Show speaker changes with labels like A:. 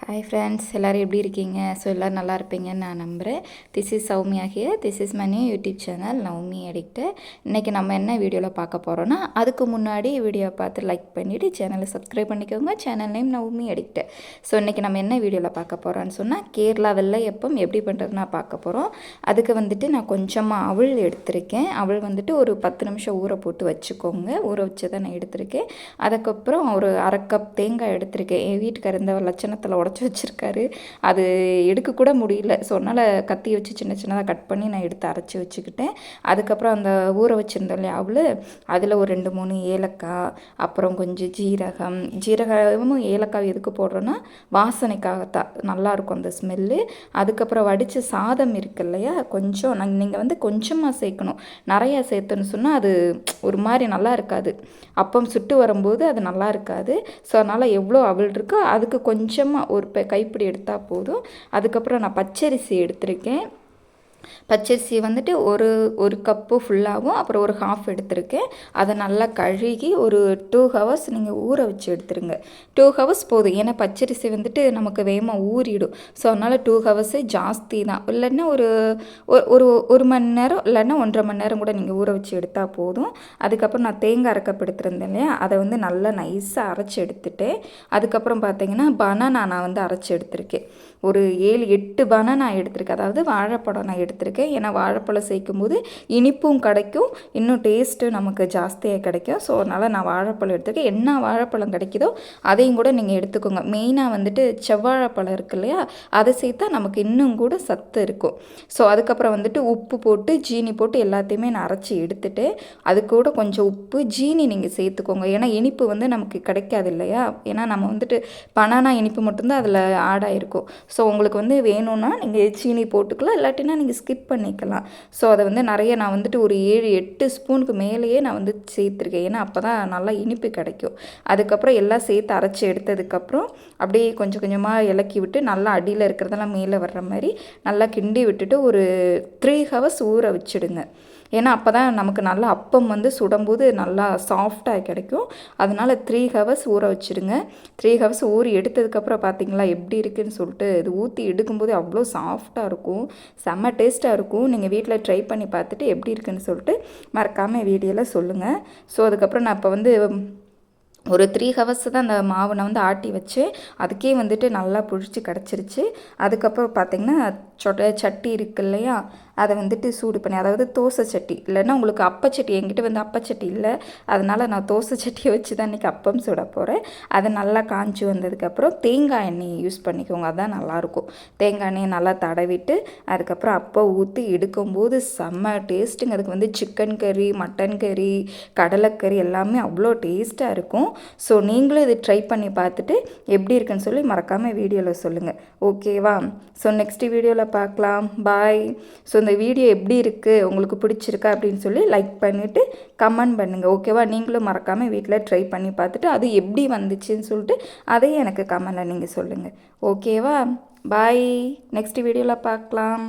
A: Hi friends, எல்லோரும் எப்படி இருக்கீங்க? ஸோ எல்லோரும் நல்லா இருப்பீங்கன்னு நான் நம்புகிறேன். This is Sowmya here. This is my new YouTube channel Navami addictor. இன்றைக்கி நம்ம என்ன வீடியோவில் பார்க்க போகிறோன்னா, அதுக்கு முன்னாடி வீடியோவை பார்த்து லைக் பண்ணிவிட்டு சேனலை சப்ஸ்கிரைப் பண்ணிக்கோங்க. Channel name Navami அடிக்டர். ஸோ இன்றைக்கி நம்ம என்ன வீடியோவில் பார்க்க போகிறோன்னு சொன்னால், கேரளா வெள்ளையப்பம் எப்படி பண்ணுறதுனா பார்க்க போகிறோம். அதுக்கு வந்துட்டு நான் கொஞ்சமாக அவல் எடுத்திருக்கேன். அவல் வந்துட்டு ஒரு 10 நிமிஷம் ஊற போட்டு வச்சுக்கோங்க. ஊற வச்சு தான் நான் எடுத்திருக்கேன். அதுக்கப்புறம் ஒரு அரை கப் தேங்காய் எடுத்திருக்கேன். என் வீட்டுக்கார இந்த லட்சணத்தில் உடச்சி வச்சுருக்காரு. அது எடுக்கக்கூட முடியல. ஸோ அதனால் கத்தி வச்சு சின்ன சின்னதாக கட் பண்ணி நான் எடுத்து அரைச்சி வச்சுக்கிட்டேன். அதுக்கப்புறம் அந்த ஊற வச்சுருந்தோம் இல்லையா அவள், அதில் ஒரு 2-3 ஏலக்காய், அப்புறம் கொஞ்சம் ஜீரகமும் ஏலக்காய் எதுக்கு போடுறோன்னா வாசனைக்காகத்தான், நல்லாயிருக்கும் அந்த ஸ்மெல்லு. அதுக்கப்புறம் வடித்த சாதம் இருக்கு இல்லையா, கொஞ்சம் நீங்கள் வந்து கொஞ்சமாக சேர்க்கணும். நிறையா சேர்த்துன்னு சொன்னால் அது ஒரு மாதிரி நல்லா இருக்காது. அப்பம் சுட்டு வரும்போது அது நல்லா இருக்காது. ஸோ அதனால் எவ்வளோ அவல் இருக்கோ அதுக்கு கொஞ்சமாக ஒரு கைப்பிடி எடுத்தால் போதும். அதுக்கப்புறம் நான் பச்சரிசி எடுத்திருக்கேன். பச்சரிசி வந்துட்டு ஒரு கப்பு ஃபுல்லாகவும் அப்புறம் ஒரு ஹாஃப் எடுத்திருக்கேன். அதை நல்லா கழுகி ஒரு 2 ஹவர்ஸ் நீங்கள் ஊற வச்சு எடுத்துருங்க. 2 ஹவர்ஸ் போதும். ஏன்னா பச்சரிசி வந்துட்டு நமக்கு வேகமாக ஊறிடும். ஸோ அதனால் 2 ஹவர்ஸே ஜாஸ்தி தான். இல்லைன்னா ஒரு மணி நேரம் இல்லைன்னா 1.5 மணி நேரம் கூட நீங்கள் ஊற வச்சு எடுத்தால் போதும். அதுக்கப்புறம் நான் தேங்காய் அரைக்கப் எடுத்திருந்தேன் இல்லையா, அதை வந்து நல்லா நைஸாக அரைச்சி எடுத்துட்டேன். அதுக்கப்புறம் பார்த்தீங்கன்னா பனானா நான் வந்து அரைச்சி எடுத்திருக்கேன். ஒரு 7-8 பனானா எடுத்திருக்கேன். அதாவது வாழைப்பழம் நான் எடுத்திருக்கேன். ஏன்னா வாழைப்பழம் சேர்க்கும்போது இனிப்பும் கிடைக்கும், இன்னும் டேஸ்ட்டு நமக்கு ஜாஸ்தியாக கிடைக்கும். ஸோ அதனால் நான் வாழைப்பழம் எடுத்துருக்கேன். என்ன வாழைப்பழம் கிடைக்குதோ அதையும் கூட நீங்கள் எடுத்துக்கோங்க. மெயினாக வந்துட்டு செவ்வாழைப்பழம் இருக்கு இல்லையா, அதை சேர்த்தா நமக்கு இன்னும் கூட சத்து இருக்கும். ஸோ அதுக்கப்புறம் வந்துட்டு உப்பு போட்டு ஜீனி போட்டு எல்லாத்தையுமே நான் அரைச்சி எடுத்துட்டு, அது கூட கொஞ்சம் உப்பு ஜீனி நீங்கள் சேர்த்துக்கோங்க. ஏன்னா இனிப்பு வந்து நமக்கு கிடைக்காது இல்லையா. ஏன்னா நம்ம வந்துட்டு பனானா இனிப்பு மட்டும்தான் அதில் ஆட் ஆகிருக்கும். ஸோ உங்களுக்கு வந்து வேணும்னா நீங்கள் சீனி போட்டுக்கலாம், இல்லாட்டினா நீங்கள் ஸ்கிப் பண்ணிக்கலாம். ஸோ அதை வந்து நிறைய நான் வந்துட்டு ஒரு 7-8 ஸ்பூனுக்கு மேலேயே நான் வந்து சேர்த்துருக்கேன். ஏன்னா அப்போ தான் நல்லா இனிப்பு கிடைக்கும். அதுக்கப்புறம் எல்லாம் சேர்த்து அரைச்சி எடுத்ததுக்கப்புறம் அப்படியே கொஞ்சம் கொஞ்சமாக இலக்கி விட்டு நல்லா அடியில் இருக்கிறதெல்லாம் மேலே வர்ற மாதிரி நல்லா கிண்டி விட்டுட்டு ஒரு 3 ஹவர்ஸ் ஊற வச்சுடுங்க. ஏன்னா அப்போ தான் நமக்கு நல்லா அப்பம் வந்து சுடும்போது நல்லா சாஃப்டாக கிடைக்கும். அதனால் 3 ஹவர்ஸ் ஊற வச்சுடுங்க. 3 ஹவர்ஸ் ஊறி எடுத்ததுக்கப்புறம் பார்த்தீங்களா எப்படி இருக்குதுன்னு சொல்லிட்டு, இது ஊற்றி எடுக்கும்போது அவ்வளோ சாஃப்டாக இருக்கும், செம்ம டேஸ்ட்டாக இருக்கும். நீங்கள் வீட்டில் ட்ரை பண்ணி பார்த்துட்டு எப்படி இருக்குதுன்னு சொல்லிட்டு மறக்காமல் வீடியோவில் சொல்லுங்கள். ஸோ அதுக்கப்புறம் நான் இப்போ வந்து ஒரு 3 ஹவர்ஸ் தான் அந்த மாவை நான் வந்து ஆட்டி வச்சு, அதுக்கே வந்துட்டு நல்லா புளிச்சு கிடச்சிருச்சு. அதுக்கப்புறம் பார்த்திங்கன்னா சட்டி இருக்கு இல்லையா, அதை வந்துட்டு சூடு பண்ணி, அதாவது தோசை சட்டி இல்லைன்னா உங்களுக்கு அப்பச்சட்டி, என்கிட்ட வந்து அப்பச்சட்டி இல்லை, அதனால் நான் தோசை சட்டியை வச்சு தான் இன்றைக்கி அப்பம் சுட போகிறேன். அதை நல்லா காய்ச்சி வந்ததுக்கப்புறம் தேங்காய் எண்ணெய் யூஸ் பண்ணிக்கோங்க, அதுதான் நல்லாயிருக்கும். தேங்காய் எண்ணெயை நல்லா தடவிட்டு அதுக்கப்புறம் அப்போ ஊற்றி எடுக்கும்போது செம்ம டேஸ்ட்டுங்க. அதுக்கு வந்து சிக்கன் கறி, மட்டன் கறி, கடலைக்கறி எல்லாமே அவ்வளோ டேஸ்ட்டாக இருக்கும். ஸோ நீங்களும் இது ட்ரை பண்ணி பார்த்துட்டு எப்படி இருக்குன்னு சொல்லி மறக்காமல் வீடியோவில் சொல்லுங்கள். ஓகேவா? ஸோ நெக்ஸ்ட் வீடியோவில் பார்க்கலாம். பாய். ஸோ இந்த வீடியோ எப்படி இருக்குது, உங்களுக்கு பிடிச்சிருக்கா அப்படின்னு சொல்லி லைக் பண்ணிவிட்டு கமெண்ட் பண்ணுங்கள். ஓகேவா? நீங்களும் மறக்காமல் வீட்டில் ட்ரை பண்ணி பார்த்துட்டு அது எப்படி வந்துச்சுன்னு சொல்லிட்டு அதையும் எனக்கு கமெண்டில் நீங்கள் சொல்லுங்கள். ஓகேவா? பாய். நெக்ஸ்ட் வீடியோவில் பார்க்கலாம்.